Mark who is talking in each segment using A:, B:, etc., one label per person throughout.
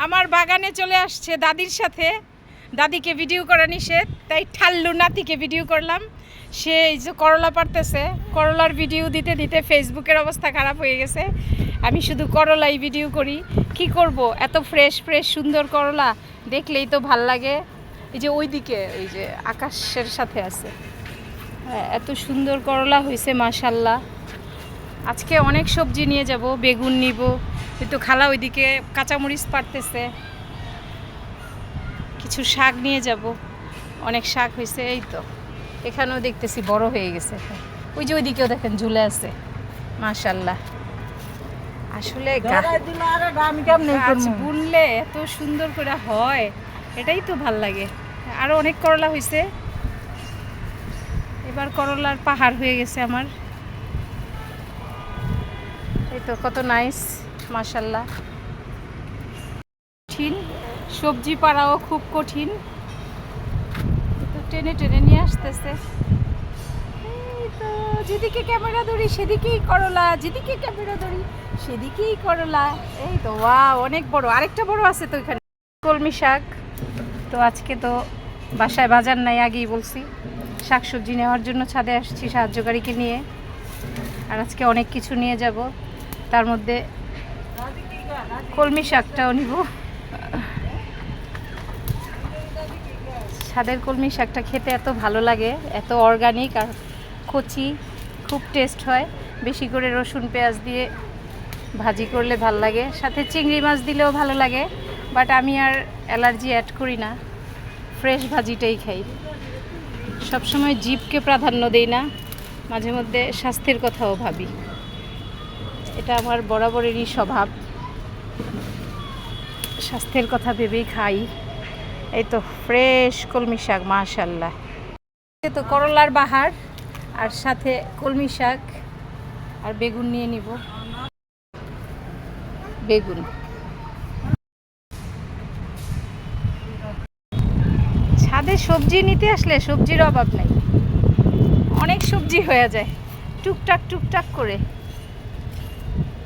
A: আমার বাগানে চলে আসছে দাদির সাথে। দাদিকে ভিডিও করা নিষেধ, তাই ঠাল্লু নাতিকে ভিডিও করলাম। সে এই যে করলা পারতেছে, করলার ভিডিও দিতে দিতে ফেসবুকের অবস্থা খারাপ হয়ে গেছে। আমি শুধু করলাই ভিডিও করি, কি করব, এত ফ্রেশ ফ্রেশ সুন্দর করলা দেখলেই তো ভাল লাগে। এই যে ওইদিকে ওই যে আকাশের সাথে আছে, হ্যাঁ, এত সুন্দর করলা হয়েছে মাশাল্লাহ। আজকে অনেক সবজি নিয়ে যাব, বেগুন নিব, কিন্তু খালা ওইদিকে কাঁচামরিচ পাড়তেছে। কিছু শাক নিয়ে যাব, অনেক শাক হয়েছে। এই তো এখানেও দেখতেছি বড় হয়ে গেছে, ওই যে ওইদিকেও দেখেন ঝুলে আছে মাশাল্লাহ। আসলে গাছ বুনলে এত সুন্দর করে হয়, এটাই তো ভাল লাগে। আরও অনেক করলা হয়েছে, এবার করলার পাহাড় হয়ে গেছে আমার। এই তো কত নাইস মাশাল্লাহ। কঠিন সবজি পাড়াও খুব কঠিন, তো টেনে টেনে নিয়ে আসতেছে। এই তো যেদিকে ক্যামেরা ধরি সেদিকেই করলা, যেদিকে ক্যামেরা ধরি সেদিকেই করলা। এই তো ওয়াও, অনেক বড়, আরেকটা বড় আছে তো এখানে। কলমি শাক, তো আজকে তো বাসায় বাজার নাই, আগেই বলছি। শাকসবজি নেওয়ার জন্য ছাদে আসছি সাহায্যকারীকে নিয়ে, আর আজকে অনেক কিছু নিয়ে যাব, তার মধ্যে কলমি শাকটাও নিব। ছাদের কলমি শাকটা খেতে এত ভালো লাগে, এত অর্গানিক আর কচি, খুব টেস্ট হয়। বেশি করে রসুন পেঁয়াজ দিয়ে ভাজি করলে ভালো লাগে, সাথে চিংড়ি মাছ দিলেও ভালো লাগে, বাট আমি আর অ্যালার্জি অ্যাড করি না, ফ্রেশ ভাজিটাই খাই। সবসময় জিভকে প্রাধান্য দেই না, মাঝে মধ্যে স্বাস্থ্যের কথাও ভাবি, এটা আমার বরাবরেরই স্বভাব। স্বাস্থ্যের কথা ভেবেই খাই। এই তো ফ্রেশ কলমি শাক মাশাল্লাহ। তো করলার বাহার আর সাথে কলমি শাক আর বেগুন নিয়ে নিব। বেগুন ছাদে সবজি নিতে আসলে সবজির অভাব নাই, অনেক সবজি হয়ে যায় টুকটাক টুকটাক করে।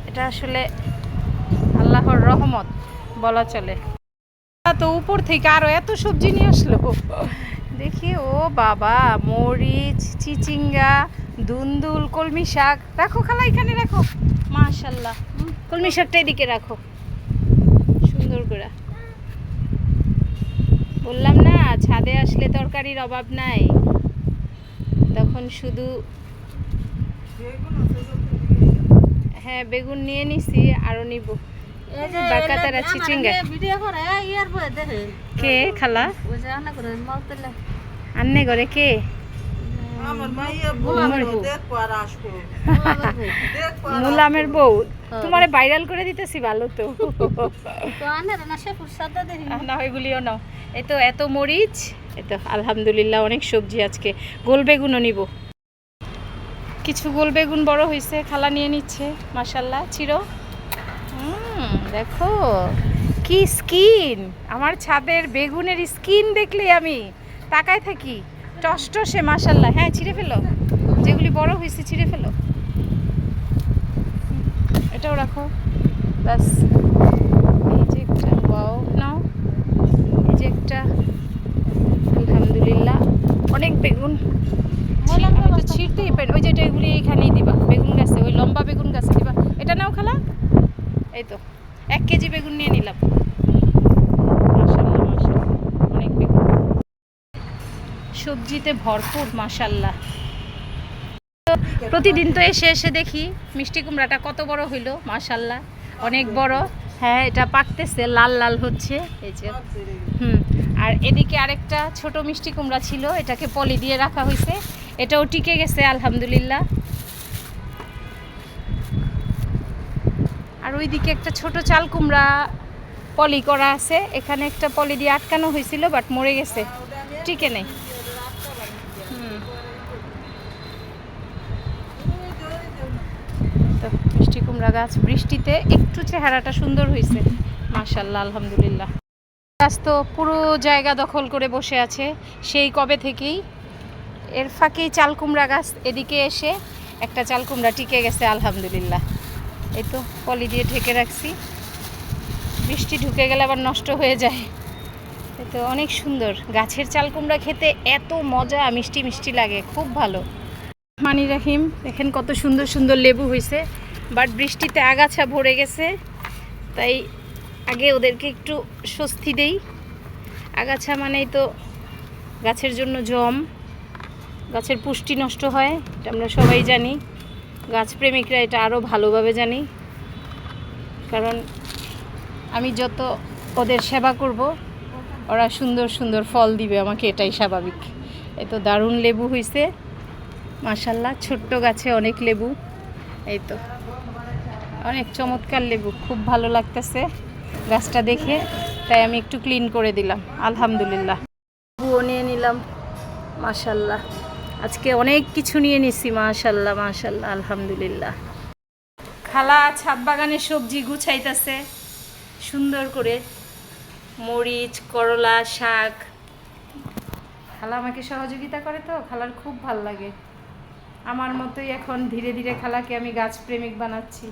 A: এটা আসলে আল্লাহর রহমত বলা চলে। তো উপর থেকে আরো এত সবজি নিয়ে আসলো, দেখি ও বাবা, মরিচ, চিচিঙ্গা, দুন্দুল, কলমি শাক। রাখো খালা, এখানে রাখো মাশাল্লাহ। কলমি শাকটা এদিকে রাখো সুন্দর করে। বললাম না ছাদে আসলে তরকারির অভাব নাই, তখন শুধু। হ্যাঁ বেগুন নিয়ে নিছি, আরো নিব। বাকাতারা চিচিঙ্গা কে খালা আন্নে করে কে? মুলামের বউ, তোমার ভাইরাল করে দিতেছি ভালো তো। না ওইগুলিও নাও। এই তো এত মরিচ, এই তো আলহামদুলিল্লাহ অনেক সবজি। আজকে গোল বেগুনও নিব, কিছু গোল বেগুন বড় হয়েছে, খালা নিয়ে নিচ্ছে মাশাল্লাহ। চিরো দেখো কি স্কিন, আমার ছাদের বেগুনের স্কিন দেখলে আমি তাকায় থাকি, টসটসে মাশাল্লাহ। হ্যাঁ ছিঁড়ে ফেলো, যেগুলি বড় হয়েছে ছিঁড়ে ফেলো। এটাও রাখো ব্যাস। এই যে একটা ওয়াও নাও, এই যে একটা আলহামদুলিল্লাহ অনেক বেগুন। আমি তো ছিঁড়তেই পারি, ওই যেটা এগুলি এইখানেই দিবা, বেগুন গাছে ওই লম্বা বেগুন গাছে দিবা। এটা নাও খালা, এই তো 1 কেজি বেগুন নিয়ে নিলাম মাশাল্লাহ মাশাল্লাহ, অনেক বেগুন সবজিতে ভরপুর মাশাল্লাহ। প্রতিদিন তো এসে এসে দেখি মিষ্টি কুমড়াটা কত বড় হইলো মাশাল্লাহ, অনেক বড়। হ্যাঁ এটা পাকতেছে, লাল লাল হচ্ছে এই যে। আর এদিকে আরেকটা ছোট মিষ্টি কুমড়া ছিল, এটাকে পলি দিয়ে রাখা হয়েছে, এটাও টিকে গেছে আলহামদুলিল্লাহ। আর ওইদিকে একটা ছোট চাল কুমড়া পলি করা আছে, এখানে একটা পলি দিয়ে আটকানো হয়েছিল বাট মরে গেছে, টিকে নেই। তো মিষ্টি কুমড়া গাছ বৃষ্টিতে একটু চেহারাটা সুন্দর হয়েছে মাশাল্লাহ আলহামদুলিল্লাহ। গাছ তো পুরো জায়গা দখল করে বসে আছে সেই কবে থেকেই। এর ফাঁকেই চাল কুমড়া গাছ, এদিকে এসে একটা চাল কুমড়া টিকে গেছে আলহামদুলিল্লাহ। এই তো পলি দিয়ে ঢেকে রাখছি। বৃষ্টি ঢুকে গেলে আবার নষ্ট হয়ে যায়। তো অনেক সুন্দর, গাছের চাল কুমড়া খেতে এত মজা, মিষ্টি মিষ্টি লাগে, খুব ভালো। মানি রাহিম, দেখেন কত সুন্দর সুন্দর লেবু হয়েছে, বাট বৃষ্টিতে আগাছা ভরে গেছে, তাই আগে ওদেরকে একটু স্বস্তি দেই। আগাছা মানেই তো গাছের জন্য জম, গাছের পুষ্টি নষ্ট হয়, এটা আমরা সবাই জানি। গাছপ্রেমিকরা এটা আরও ভালোভাবে জানি, কারণ আমি যত ওদের সেবা করব ওরা সুন্দর সুন্দর ফল দিবে আমাকে, এটাই স্বাভাবিক। এই তো দারুণ লেবু হয়েছে মাশাল্লাহ, ছোট্ট গাছে অনেক লেবু, এই তো অনেক চমৎকার লেবু, খুব ভালো লাগতেছে গাছটা দেখে, তাই আমি একটু ক্লিন করে দিলাম। আলহামদুলিল্লাহ, লেবুও নিয়ে নিলাম মাশাল্লাহ, আজকে অনেক কিছু নিয়ে নিছি মাশাল্লাহ মাশাল্লাহ আলহামদুলিল্লাহ। খালা ছাদ বাগানের সবজি গুছাইতেছে সুন্দর করে, মরিচ, করলা, শাক। খালা আমাকে সহযোগিতা করে, তো খালার খুব ভাল লাগে। আমার মতোই এখন ধীরে ধীরে খালাকে আমি গাছপ্রেমিক বানাচ্ছি।